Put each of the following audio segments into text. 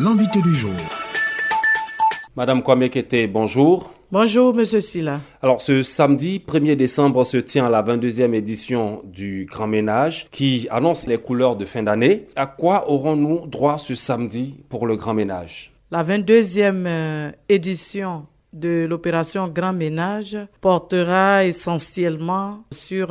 l'invité du jour. Madame Kwame Kete, bonjour. Bonjour, Monsieur Silla. Alors, ce samedi 1er décembre se tient la 22e édition du Grand Ménage qui annonce les couleurs de fin d'année. À quoi aurons-nous droit ce samedi pour le Grand Ménage? La 22e édition de l'opération Grand Ménage portera essentiellement sur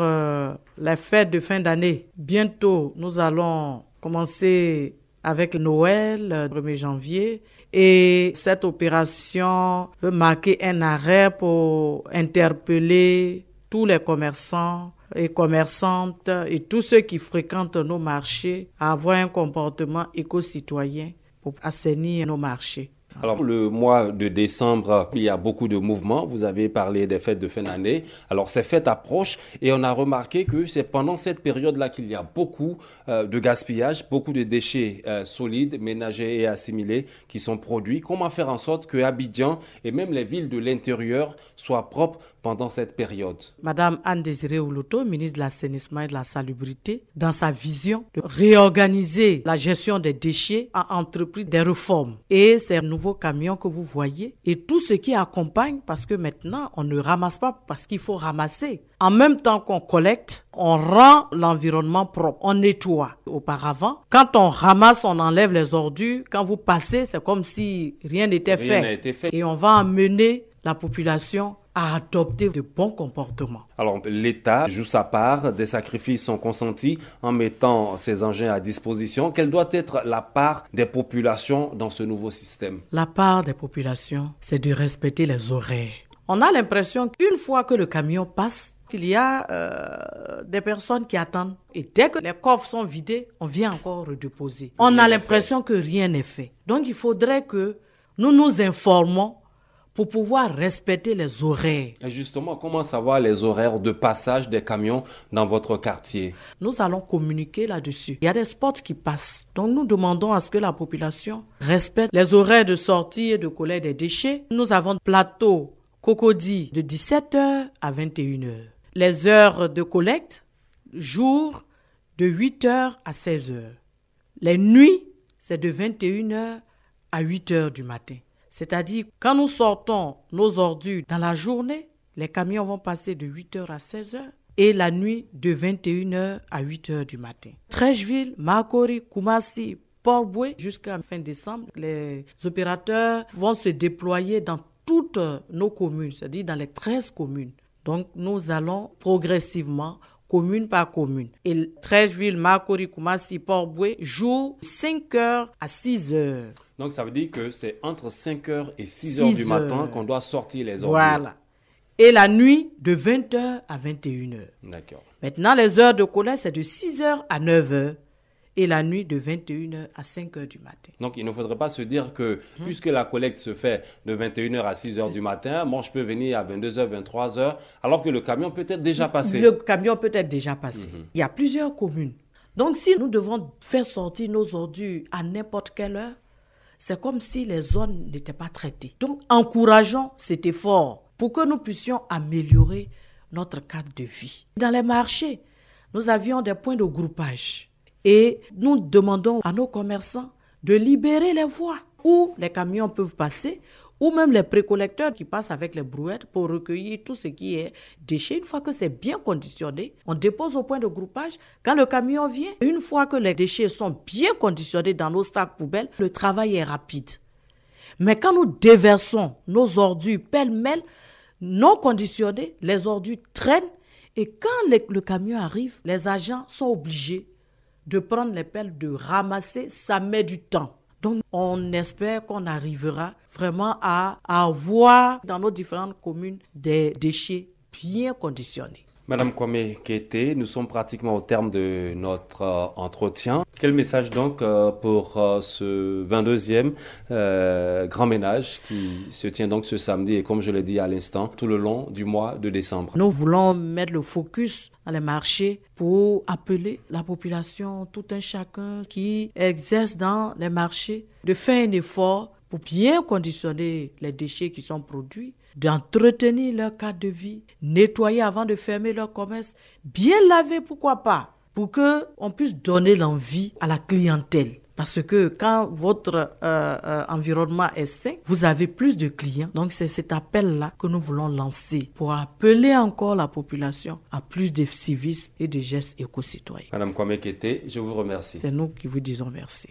les fêtes de fin d'année. Bientôt, nous allons commencer avec Noël, le 1er janvier. Et cette opération veut marquer un arrêt pour interpeller tous les commerçants et commerçantes et tous ceux qui fréquentent nos marchés à avoir un comportement éco-citoyen pour assainir nos marchés. Alors, le mois de décembre, il y a beaucoup de mouvements. Vous avez parlé des fêtes de fin d'année. Alors, ces fêtes approchent et on a remarqué que c'est pendant cette période-là qu'il y a beaucoup de gaspillage, beaucoup de déchets solides, ménagers et assimilés qui sont produits. Comment faire en sorte que Abidjan et même les villes de l'intérieur soient propres pendant cette période? Madame Anne-Désirée Oloto, ministre de l'Assainissement et de la Salubrité, dans sa vision de réorganiser la gestion des déchets, a entrepris des réformes. Et ces nouveaux camions que vous voyez et tout ce qui accompagne, parce que maintenant, on ne ramasse pas parce qu'il faut ramasser. En même temps qu'on collecte, on rend l'environnement propre, on nettoie. Auparavant, quand on ramasse, on enlève les ordures. Quand vous passez, c'est comme si rien n'était fait. Et on va amener la population à adopter de bons comportements. Alors, l'État joue sa part, des sacrifices sont consentis en mettant ces engins à disposition. Quelle doit être la part des populations dans ce nouveau système? La part des populations, c'est de respecter les horaires. On a l'impression qu'une fois que le camion passe, il y a des personnes qui attendent. Et dès que les coffres sont vidés, on vient encore redéposer. On a l'impression que rien n'est fait. Donc, il faudrait que nous nous informons pour pouvoir respecter les horaires. Et justement, comment savoir les horaires de passage des camions dans votre quartier? Nous allons communiquer là-dessus. Il y a des spots qui passent. Donc, nous demandons à ce que la population respecte les horaires de sortie et de collecte des déchets. Nous avons plateau Cocody de 17h à 21h. Les heures de collecte, jour, de 8h à 16h. Les nuits, c'est de 21h à 8h du matin. C'est-à-dire, quand nous sortons nos ordures dans la journée, les camions vont passer de 8h à 16h et la nuit de 21h à 8h du matin. Trècheville, Makori, Koumassi, Port-Boué, jusqu'à fin décembre, les opérateurs vont se déployer dans toutes nos communes, c'est-à-dire dans les 13 communes. Donc, nous allons progressivement, commune par commune. Et Trècheville, Makori, Koumassi, Port-Boué jouent 5h à 6h. Donc, ça veut dire que c'est entre 5h et 6h du matin qu'on doit sortir les ordures. Voilà. Et la nuit, de 20h à 21h. D'accord. Maintenant, les heures de collecte, c'est de 6h à 9h. Et la nuit, de 21h à 5h du matin. Donc, il ne faudrait pas se dire que, puisque la collecte se fait de 21h à 6h du matin, moi, je peux venir à 22h, 23h, alors que le camion peut être déjà passé. Le camion peut être déjà passé. Il y a plusieurs communes. Donc, si nous devons faire sortir nos ordures à n'importe quelle heure, c'est comme si les zones n'étaient pas traitées. Donc, encourageons cet effort pour que nous puissions améliorer notre cadre de vie. Dans les marchés, nous avions des points de groupage. Et nous demandons à nos commerçants de libérer les voies où les camions peuvent passer, ou même les précollecteurs qui passent avec les brouettes pour recueillir tout ce qui est déchets. Une fois que c'est bien conditionné, on dépose au point de groupage. Quand le camion vient, une fois que les déchets sont bien conditionnés dans nos sacs poubelles, le travail est rapide. Mais quand nous déversons nos ordures pêle-mêle, non conditionnées, les ordures traînent. Et quand le camion arrive, les agents sont obligés de prendre les pelles, de ramasser, ça met du temps. Donc, on espère qu'on arrivera vraiment à avoir dans nos différentes communes des déchets bien conditionnés. Madame Kwame Kete, nous sommes pratiquement au terme de notre entretien. Quel message donc pour ce 22e Grand Ménage qui se tient donc ce samedi et comme je l'ai dit à l'instant, tout le long du mois de décembre? Nous voulons mettre le focus dans les marchés pour appeler la population, tout un chacun qui exerce dans les marchés, de faire un effort pour bien conditionner les déchets qui sont produits, d'entretenir leur cadre de vie, nettoyer avant de fermer leur commerce, bien laver, pourquoi pas, pour qu'on puisse donner l'envie à la clientèle. Parce que quand votre environnement est sain, vous avez plus de clients. Donc c'est cet appel-là que nous voulons lancer pour appeler encore la population à plus de civisme et de gestes éco-citoyens. Madame Kwame Kété, je vous remercie. C'est nous qui vous disons merci.